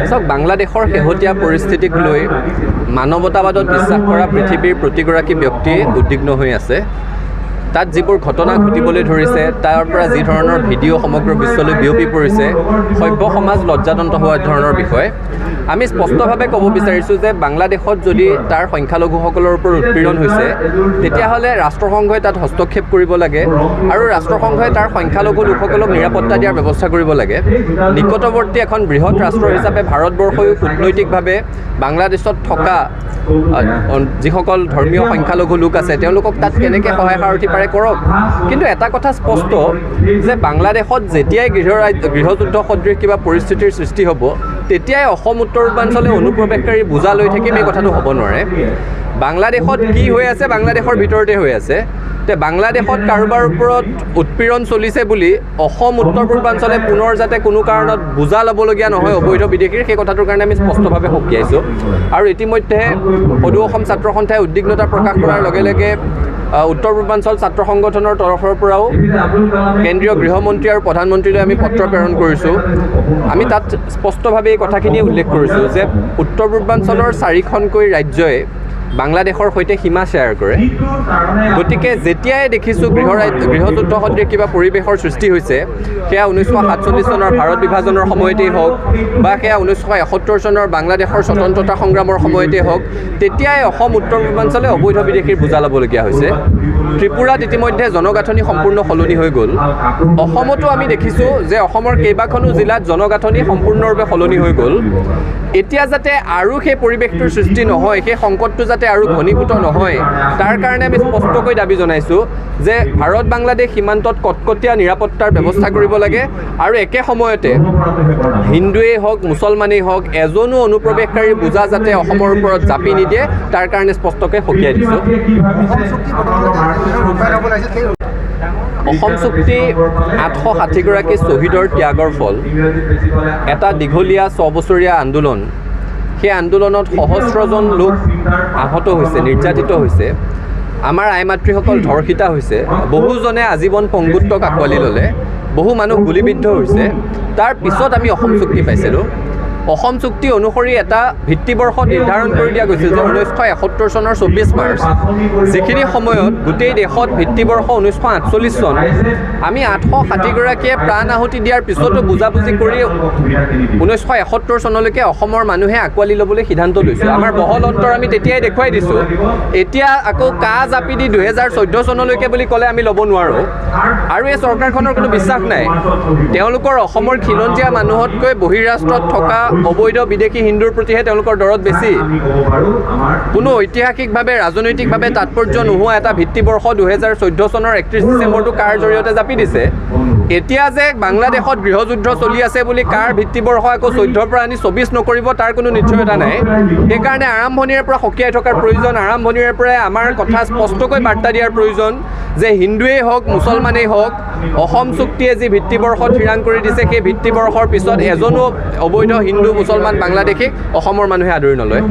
চাওক, বাংলাদেশৰ শেহতীয়া পৰিস্থিতিক লৈ মানৱতাবাদত বিশ্বাস কৰা পৃথিৱীৰ প্ৰতিগৰাকী ব্যক্তিয়ে উদ্বিগ্ন হৈ আছে। তাত যিবোৰ ঘটনা ঘটিবলৈ ধৰিছে, তাৰ পৰা যি ধৰণৰ ভিডিঅ' সমগ্ৰ বিশ্বলৈ বিয়পি পৰিছে, সভ্য সমাজ লজ্জাতন্ত হোৱা ধৰণৰ বিষয়। আমি স্পষ্টভাৱে ক'ব বিচাৰিছোঁ যে বাংলাদেশত যদি তাৰ সংখ্যালঘুসকলৰ ওপৰত উৎপীড়ন হৈছে, তেতিয়াহ'লে ৰাষ্ট্ৰসংঘই তাত হস্তক্ষেপ কৰিব লাগে আৰু ৰাষ্ট্ৰসংঘই তাৰ সংখ্যালঘু লোকসকলক নিৰাপত্তা দিয়াৰ ব্যৱস্থা কৰিব লাগে। নিকটৱৰ্তী এখন বৃহৎ ৰাষ্ট্ৰ হিচাপে ভাৰতবৰ্ষয়ো কূটনৈতিকভাৱে বাংলাদেশত থকা যিসকল ধৰ্মীয় সংখ্যালঘু লোক আছে, তেওঁলোকক তাত কেনেকৈ সহায় সাৰথি পাৰে কৰক। কিন্তু এটা কথা স্পষ্ট যে বাংলাদেশত যেতিয়াই গৃহযুদ্ধ সদৃশ কিবা পৰিস্থিতিৰ সৃষ্টি হ'ব, তেতিয়াই অসম উত্তৰ পূৰ্বাঞ্চলে অনুপ্ৰৱেশকাৰী বোজা লৈ থাকিম, এই কথাটো হ'ব নোৱাৰে। বাংলাদেশত কি হৈ আছে, বাংলাদেশৰ ভিতৰতে হৈ আছে। বাংলাদেশত কাৰোবাৰ ওপৰত উৎপীড়ন চলিছে বুলি অসম উত্তৰ পূৰ্বাঞ্চলে পুনৰ যাতে কোনো কাৰণত বোজা ল'বলগীয়া নহয় অবৈধ বিদেশীৰ, সেই কথাটোৰ কাৰণে আমি স্পষ্টভাৱে সকীয়াইছোঁ। আৰু ইতিমধ্যে সদৌ অসম ছাত্ৰ সন্থাই উদ্বিগ্নতা প্ৰকাশ কৰাৰ লগে লগে উত্তৰ পূৰ্বাঞ্চল ছাত্ৰ সংগঠনৰ তৰফৰ পৰাও কেন্দ্ৰীয় গৃহমন্ত্ৰী আৰু প্ৰধানমন্ত্ৰীলৈ আমি পত্ৰ প্ৰেৰণ কৰিছোঁ। আমি তাত স্পষ্টভাৱে এই কথাখিনিয়ে উল্লেখ কৰিছোঁ যে উত্তৰ পূৰ্বাঞ্চলৰ 4খনকৈ ৰাজ্যই বাংলাদেশৰ সৈতে সীমা শ্বেয়াৰ কৰে। গতিকে যেতিয়াই দেখিছোঁ গৃহযুদ্ধ সদৃশ কিবা পৰিৱেশৰ সৃষ্টি হৈছে, সেয়া 1947 চনৰ ভাৰত বিভাজনৰ সময়তেই হওক বা সেয়া 1971 চনৰ বাংলাদেশৰ স্বতন্ত্ৰতা সংগ্ৰামৰ সময়তেই হওক, তেতিয়াই অসম উত্তৰ পূৰ্বাঞ্চলে অবৈধ বিদেশীৰ বোজা ল'বলগীয়া হৈছে। ত্ৰিপুৰাত ইতিমধ্যে জনগাঁথনি সম্পূৰ্ণ সলনি হৈ গ'ল। অসমতো আমি দেখিছোঁ যে অসমৰ কেইবাখনো জিলাত জনগাঁথনি সম্পূৰ্ণৰূপে সলনি হৈ গ'ল। এতিয়া যাতে আৰু সেই পৰিৱেশটোৰ সৃষ্টি নহয়, সেই সংকটটো যাতে আৰু ঘনীভূত নহয়, তাৰ কাৰণে আমি স্পষ্টকৈ দাবী জনাইছোঁ যে ভাৰত বাংলাদেশ সীমান্তত কটকটীয়া নিৰাপত্তাৰ ব্যৱস্থা কৰিব লাগে আৰু একে সময়তে হিন্দুৱেই হওক মুছলমানেই হওক এজনো অনুপ্ৰৱেশকাৰীৰ বোজা যাতে অসমৰ ওপৰত জাপি নিদিয়ে, তাৰ কাৰণে স্পষ্টকৈ সকীয়াই দিছোঁ। অসম চুক্তি 860গৰাকী শ্বহীদৰ ত্যাগৰ ফল। এটা দীঘলীয়া 6 বছৰীয়া আন্দোলন, সেই আন্দোলনত সহস্ৰজন লোক আহত হৈছে, নিৰ্যাতিত হৈছে। আমাৰ আই মাতৃসকল ধৰ্ষিত হৈছে, বহুজনে আজীৱন পংগুত্বক আঁকোৱালি ল'লে, বহু মানুহ গুলীবিদ্ধ হৈছে। তাৰ পিছত আমি অসম চুক্তি পাইছিলোঁ। অসম চুক্তি অনুসৰি এটা ভিত্তিবৰ্ষ নিৰ্ধাৰণ কৰি দিয়া গৈছিল যে 1971 চনৰ 24 মাৰ্চ, যিখিনি সময়ত গোটেই দেশত ভিত্তিবৰ্ষ 1948 চন, আমি 860গৰাকীয়ে প্ৰাণ আহুতি দিয়াৰ পিছতো বুজাবুজি কৰি 1971 চনলৈকে অসমৰ মানুহে আঁকোৱালি ল'বলৈ সিদ্ধান্ত লৈছোঁ। আমাৰ বহল অন্তৰ আমি তেতিয়াই দেখুৱাই দিছোঁ। এতিয়া আকৌ জাপি দি 2014 চনলৈকে বুলি ক'লে আমি ল'ব নোৱাৰোঁ। আৰু এই চৰকাৰখনৰ কোনো বিশ্বাস নাই। তেওঁলোকৰ অসমৰ খিলঞ্জীয়া মানুহতকৈ বহিৰাষ্ট্ৰত থকা অবৈধ বিদেশী হিন্দুৰ প্ৰতিহে তেওঁলোকৰ দৰদ বেছি। কোনো ঐতিহাসিকভাৱে ৰাজনৈতিকভাৱে তাৎপৰ্য নোহোৱা এটা ভিত্তিবৰ্ষ 2014 চনৰ 31 ডিচেম্বৰটো কাৰ জৰিয়তে জাপি দিছে। এতিয়া যে বাংলাদেশত গৃহযুদ্ধ চলি আছে বুলি কাৰ ভিত্তিবৰ্ষ আকৌ 14ৰ পৰা আনি 24 নকৰিব, তাৰ কোনো নিশ্চয়তা নাই। সেইকাৰণে আৰম্ভণিৰে পৰা সকীয়াই থকাৰ প্ৰয়োজন। আৰম্ভণিৰে পৰাই আমাৰ কথা স্পষ্টকৈ বাৰ্তা দিয়াৰ প্ৰয়োজন যে হিন্দুৱেই হওক মুছলমানেই হওক, অসম চুক্তিয়ে যি ভিত্তিবৰ্ষ থিৰাং কৰি দিছে, সেই ভিত্তিবৰ্ষৰ পিছত এজনো অবৈধ হিন্দু মুছলমান বাংলাদেশীক অসমৰ মানুহে আদৰি নলয়।